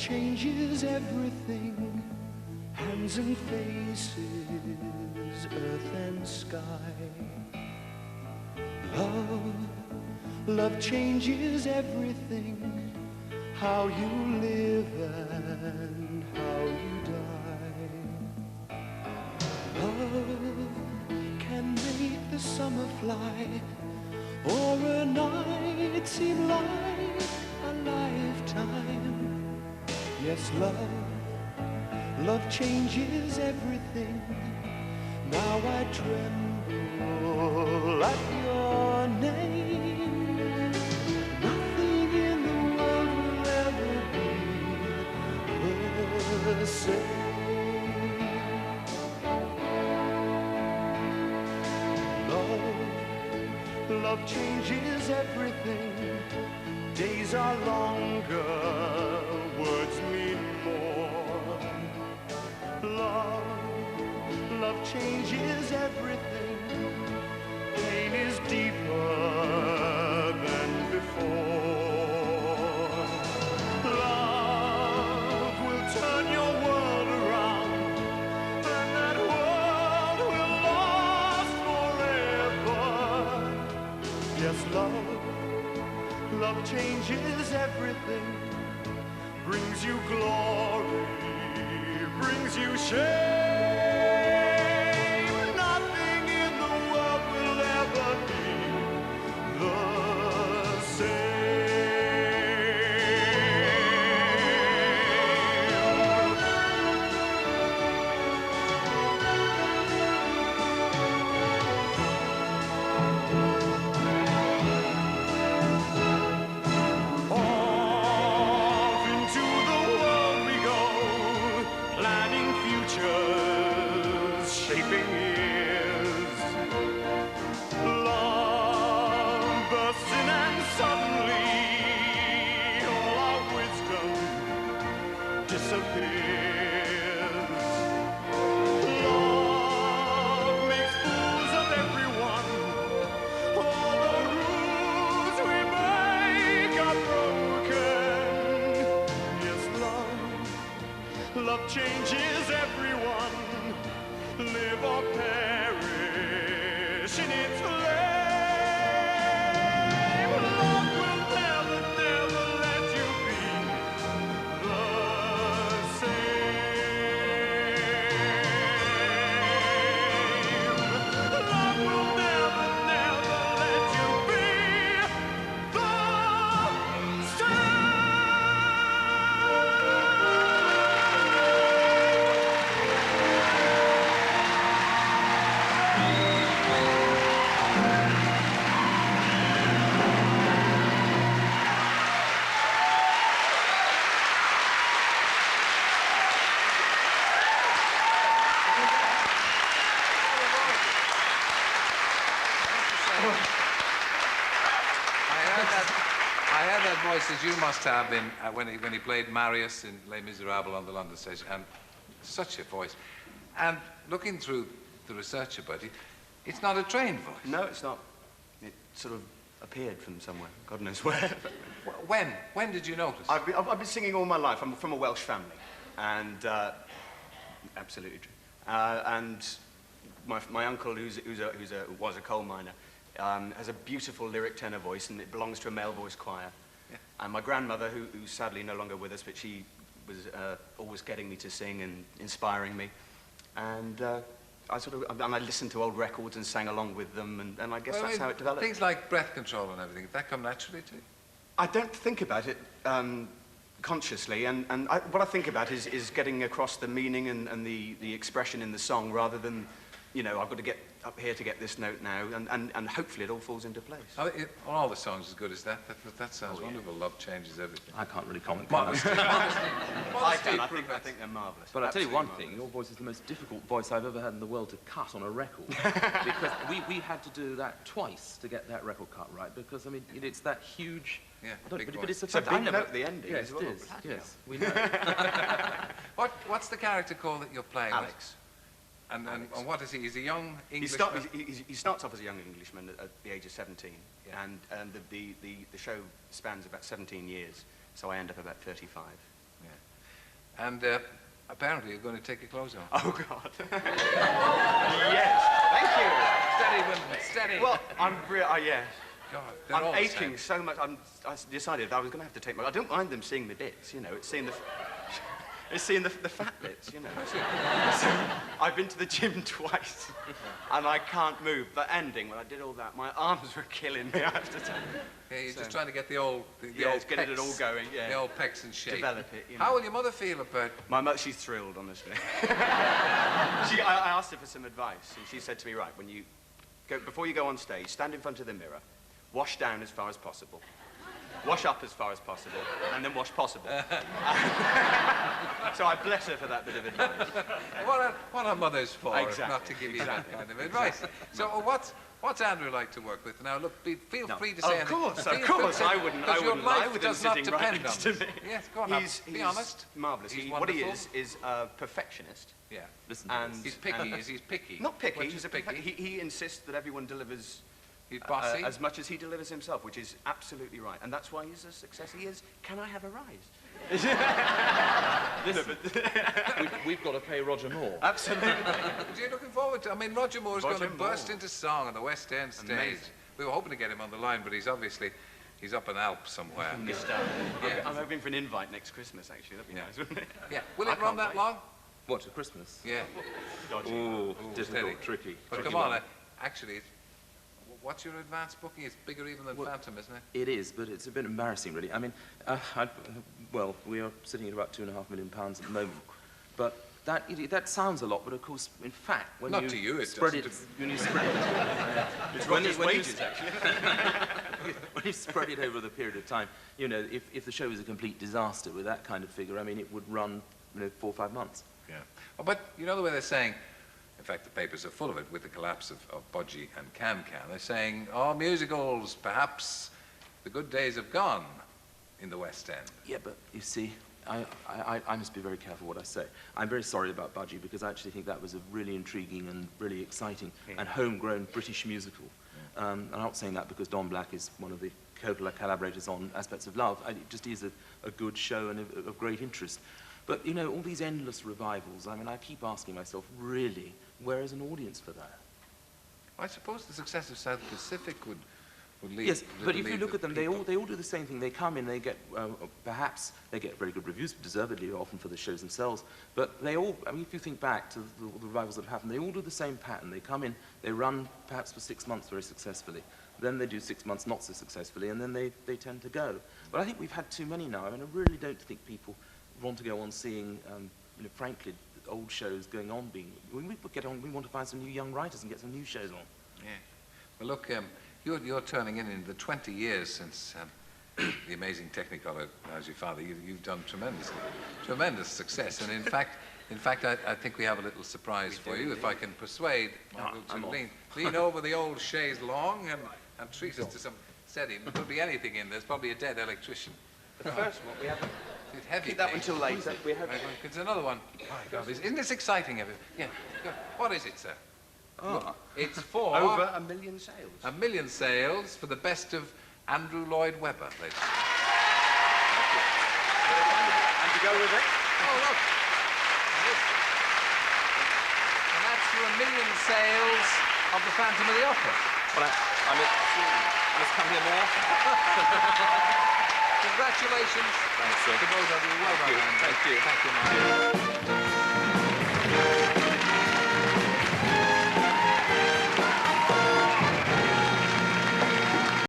changes everything. Hands and faces, earth and sky. Love changes everything. How you live and how you die. Love can make the summer fly, or a night seem like a lifetime. Yes, love changes everything. Now I tremble at your name. Nothing in the world will ever be the same. Love changes everything. Days are longer, words mean more. Love changes everything. Pain is deeper than before. Love will turn your world around, and that world will last forever. Yes, love changes everything. Brings you glory, brings you shame. Nothing in the world will ever be the shaping years. Love bursts in and suddenly all our wisdom disappears. Love makes fools of everyone. All the rules we make are broken. Yes, love changes everyone. Live or perish in its flame. Love will never, never let you be the same. Love will never, never let you be the same. I had that voice as you must have in when he played Marius in Les Miserables on the London stage, and such a voice. And looking through the research about it, it's not a trained voice. No, it's not. It sort of appeared from somewhere, God knows where. When did you notice? I've been singing all my life. I'm from a Welsh family, and absolutely true. And my uncle, who was a coal miner, has a beautiful lyric tenor voice, and it belongs to a male voice choir. Yeah. And my grandmother, who's sadly no longer with us, but she was always getting me to sing and inspiring me. And I listened to old records and sang along with them, and I guess that's how it developed. Things like breath control and everything, did that come naturally to you? I don't think about it consciously, and what I think about is getting across the meaning and the expression in the song, rather than, you know, I've got to get up here to get this note now, and hopefully it all falls into place. All the songs as good as that. That sounds wonderful. Love changes everything. I can't really comment. I think they're marvellous. But I'll tell you one thing, your voice is the most difficult voice I've ever had in the world to cut on a record. Because we had to do that twice to get that record cut right, because, I mean, it's that huge... Yeah, but it's a big note at the ending. Yes, it is. Yes, we know. What's the character called that you're playing? Alex. And what is he? He's a young Englishman? He starts off as a young Englishman at the age of 17, yeah. And the show spans about 17 years, so I end up about 35. Yeah. And apparently you're going to take your clothes off. Oh, God. Yes. Thank you. Steady, women, steady. Well, I'm yes. God, they're I'm all the aching same. so much. I decided I was going to have to take my... I don't mind them seeing the bits, you know. It's seeing the... It's seeing the fat bits, you know. So, I've been to the gym twice, and I can't move. The ending, when I did all that, my arms were killing me, I have to tell you. Yeah, you're just trying to get the old Yeah, old it's getting it pecs, all going, yeah. The old pecs in shape. Develop it, you know. How will your mother feel about... My mother, she's thrilled, honestly. I asked her for some advice, and she said to me, right, when you go, before you go on stage, stand in front of the mirror, wash down as far as possible, wash up as far as possible, and then wash possible. So I bless her for that bit of advice. What are mothers for, if Exactly, not to give you that kind of advice? So what's Andrew like to work with? Now, look, feel free to say anything. Of Feel course, free to- I wouldn't because your lie life with him does not sitting right depend next on to me. Yes, go on, be He's honest. marvellous. He's What he wonderful. is a perfectionist. Yeah. Listen to And this. He's picky, is he's picky? Not picky, Well, he's a picky. he insists that everyone delivers He's bossy. as much as he delivers himself, which is absolutely right. And that's why he's a success. He is, can I have a rise? Listen, we've got to pay Roger Moore. Absolutely. You're looking forward to... I mean, Roger Moore's going to Roger Moore. burst into song on the West End stage. Amazing. We were hoping to get him on the line, but he's up an Alp somewhere. Missed out. Yeah. I'm hoping for an invite next Christmas, actually. That'd be Yeah. nice, wouldn't it? Yeah. Will I it run can't that wait. long? What, to Christmas? Yeah. Dodgy. Ooh, difficult, steady. tricky. But tricky come on, one. actually, what's your advance booking? It's bigger even than Phantom, isn't it? It is, but it's a bit embarrassing, really. I mean, well, we are sitting at about £2.5 million at the moment, but that sounds a lot, but of course, in fact, when Not you to you, it spread doesn't. it, when you spread it, It's when Roger's you- when you- wages, actually. when you spread it over the period of time, you know, if the show was a complete disaster with that kind of figure, I mean, it would run, 4 or 5 months. Yeah. Oh, but you know the way they're saying, in fact, the papers are full of it with the collapse of Budgie and Can-Can. They're saying, oh, musicals, perhaps the good days have gone in the West End. Yeah, but you see, I must be very careful what I say. I'm very sorry about Budgie because I actually think that was a really intriguing and really exciting and homegrown British musical. And I'm not saying that because Don Black is one of the collaborators on Aspects of Love. It just is a good show and of great interest. But, you know, all these endless revivals, I mean, I keep asking myself, really, where is an audience for that? I suppose the success of South Pacific would lead... Yes, but if you lead look the at them, they people. all do the same thing. They come in, they get, perhaps they get very good reviews, deservedly often for the shows themselves, but they all, I mean, if you think back to the revivals that have happened, they all do the same pattern. They come in, they run perhaps for 6 months very successfully, then they do 6 months not so successfully, and then they tend to go. But I think we've had too many now. I mean, I really don't think people want to go on seeing, frankly, old shows going on being... we want to find some new young writers and get some new shows on. Yeah. Well, look, you're turning in the 20 years since the amazing Technicolor as your father. You've done tremendous success. And in fact, I think we have a little surprise for you. If I can persuade Michael to lean over the old chaise long and treat us to some steady. There could be anything in. There's probably a dead electrician. The first one, we have... It's heavy. Keep that one till later. We have... It's another one. My God, isn't this exciting? Yeah. Go. What is it, sir? Oh. It's for... Over 1 million sales. 1 million sales for the best of Andrew Lloyd Webber, ladies. And to go with it? Oh, look. And that's for 1 million sales of the Phantom of the Opera. Well, I must come here more. Congratulations Thanks, sir. to both of you. Well done, Andrew. Thank you. Thank you, Mark.